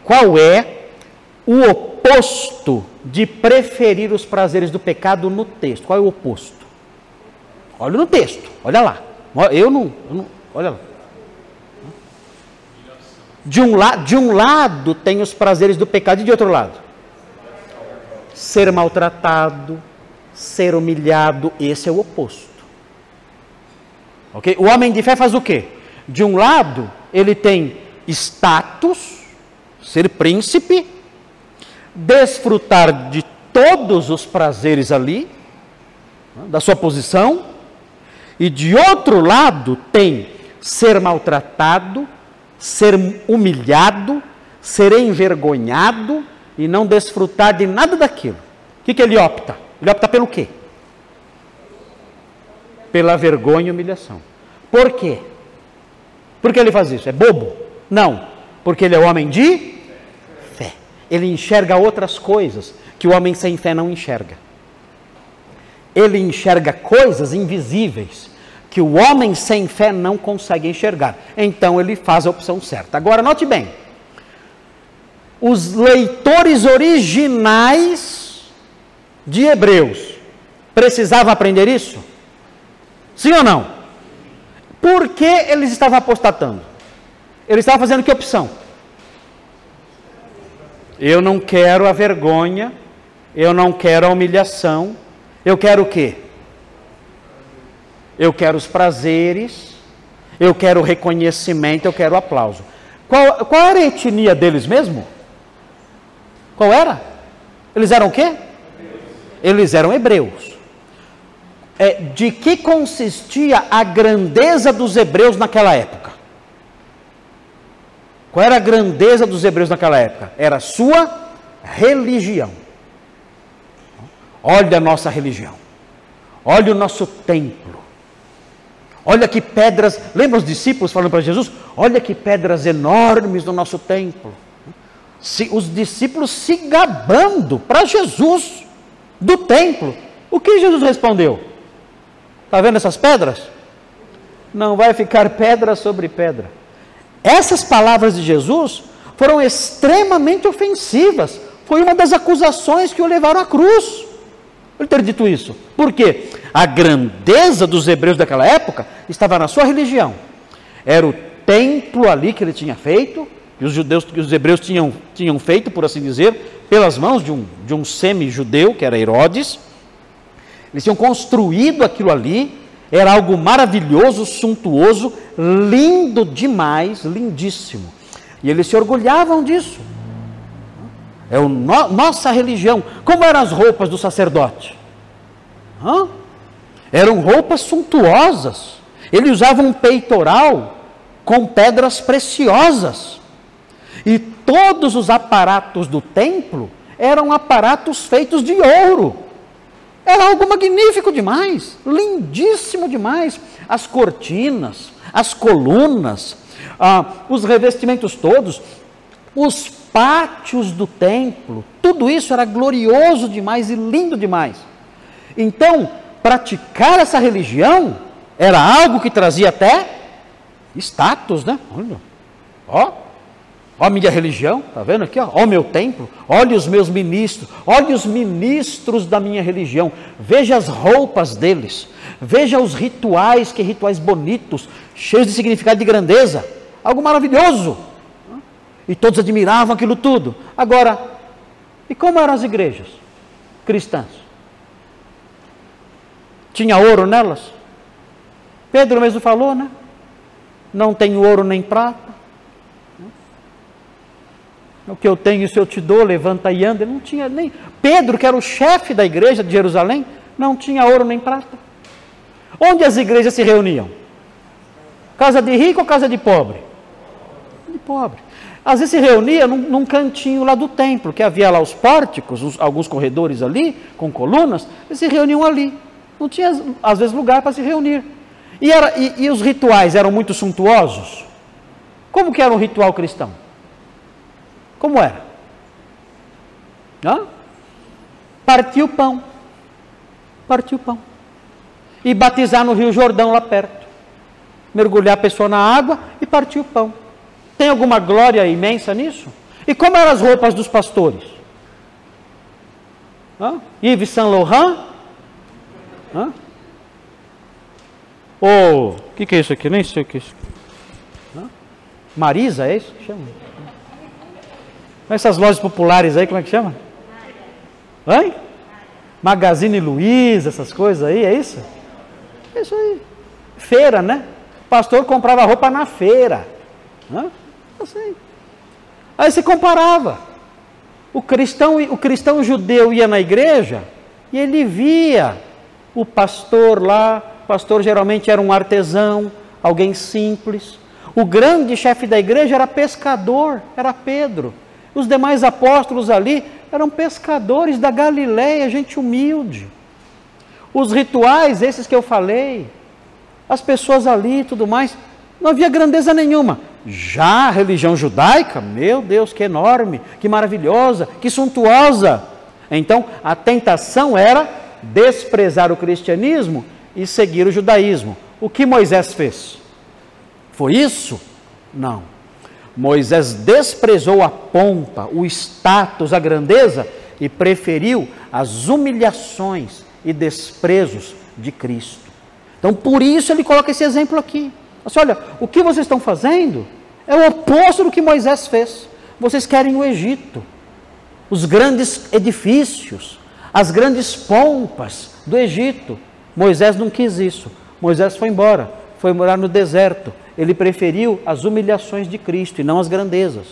Qual é o oposto de preferir os prazeres do pecado no texto? Qual é o oposto? Olha no texto, olha lá. Olha lá. De um lado tem os prazeres do pecado e de outro lado? Ser maltratado, ser humilhado, esse é o oposto. Ok? O homem de fé faz o quê? De um lado, ele tem status, ser príncipe, desfrutar de todos os prazeres ali, da sua posição, e de outro lado tem ser maltratado, ser humilhado, ser envergonhado e não desfrutar de nada daquilo. O que ele opta? Ele opta pelo quê? Pela vergonha e humilhação. Por quê? Por que ele faz isso? É bobo? Não, porque ele é homem de fé. Ele enxerga outras coisas que o homem sem fé não enxerga. Ele enxerga coisas invisíveis que o homem sem fé não consegue enxergar. Então ele faz a opção certa. Agora note bem, os leitores originais de Hebreus precisavam aprender isso? Sim ou não? Por que eles estavam apostatando? Eles estavam fazendo que opção? Eu não quero a vergonha, eu não quero a humilhação, eu quero o quê? Eu quero os prazeres, eu quero o reconhecimento, eu quero o aplauso. Qual era a etnia deles mesmo? Qual era? Eles eram o quê? Eles eram hebreus. De que consistia a grandeza dos hebreus naquela época? Qual era a grandeza dos hebreus naquela época? Era a sua religião. Olha a nossa religião. Olha o nosso templo. Olha que pedras, lembra os discípulos falando para Jesus? Olha que pedras enormes no nosso templo. Os discípulos se gabando para Jesus do templo. O que Jesus respondeu? Está vendo essas pedras? Não vai ficar pedra sobre pedra. Essas palavras de Jesus foram extremamente ofensivas. Foi uma das acusações que o levaram à cruz. Ele ter dito isso. Por quê? A grandeza dos hebreus daquela época estava na sua religião. Era o templo ali que ele tinha feito, que os hebreus tinham feito, por assim dizer, pelas mãos de um semi-judeu, que era Herodes. Eles tinham construído aquilo ali, era algo maravilhoso, suntuoso, lindo demais, lindíssimo. E eles se orgulhavam disso. Nossa religião. Como eram as roupas do sacerdote? Eram roupas suntuosas. Ele usava um peitoral com pedras preciosas. E todos os aparatos do templo eram aparatos feitos de ouro. Era algo magnífico demais, lindíssimo demais. As cortinas, as colunas, os revestimentos todos, os pátios do templo, tudo isso era glorioso demais e lindo demais. Então, praticar essa religião era algo que trazia até status, né? Olha, ó a minha religião, tá vendo aqui? Ó o meu templo, olha os meus ministros, olha os ministros da minha religião, veja as roupas deles, veja os rituais, que rituais bonitos, cheios de significado e de grandeza, algo maravilhoso. E todos admiravam aquilo tudo. Agora, e como eram as igrejas cristãs? Tinha ouro nelas? Pedro mesmo falou, né? Não tenho ouro nem prata. O que eu tenho, isso eu te dou, levanta e anda. Não tinha nem... Pedro, que era o chefe da igreja de Jerusalém, não tinha ouro nem prata. Onde as igrejas se reuniam? Casa de rico ou casa de pobre? De pobre. Às vezes se reunia num cantinho lá do templo, que havia lá os pórticos, alguns corredores ali, com colunas, eles se reuniam ali. Não tinha, às vezes, lugar para se reunir. E os rituais eram muito suntuosos? Como que era um ritual cristão? Como era? Partir o pão. Partir o pão. E batizar no Rio Jordão lá perto. Mergulhar a pessoa na água e partir o pão. Tem alguma glória imensa nisso? E como eram as roupas dos pastores? Yves Saint Laurent? O que é isso aqui? Nem sei o que é isso. Marisa, é isso que chama? Essas lojas populares aí, como é que chama? Hein? Magazine Luiza, essas coisas aí, é isso? É isso aí. Feira, né? O pastor comprava roupa na feira. Assim. Aí se comparava. O cristão judeu ia na igreja e ele via o pastor lá. O pastor geralmente era um artesão, alguém simples. O grande chefe da igreja era pescador, era Pedro. Os demais apóstolos ali eram pescadores da Galileia, gente humilde. Os rituais, esses que eu falei, as pessoas ali e tudo mais, não havia grandeza nenhuma. Já a religião judaica, meu Deus, que enorme, que maravilhosa, que suntuosa. Então, a tentação era desprezar o cristianismo e seguir o judaísmo. O que Moisés fez? Foi isso? Não. Moisés desprezou a pompa, o status, a grandeza e preferiu as humilhações e desprezos de Cristo. Então, por isso ele coloca esse exemplo aqui. Assim, olha, o que vocês estão fazendo é o oposto do que Moisés fez. Vocês querem o Egito, os grandes edifícios, as grandes pompas do Egito. Moisés não quis isso. Moisés foi embora, foi morar no deserto. Ele preferiu as humilhações de Cristo e não as grandezas.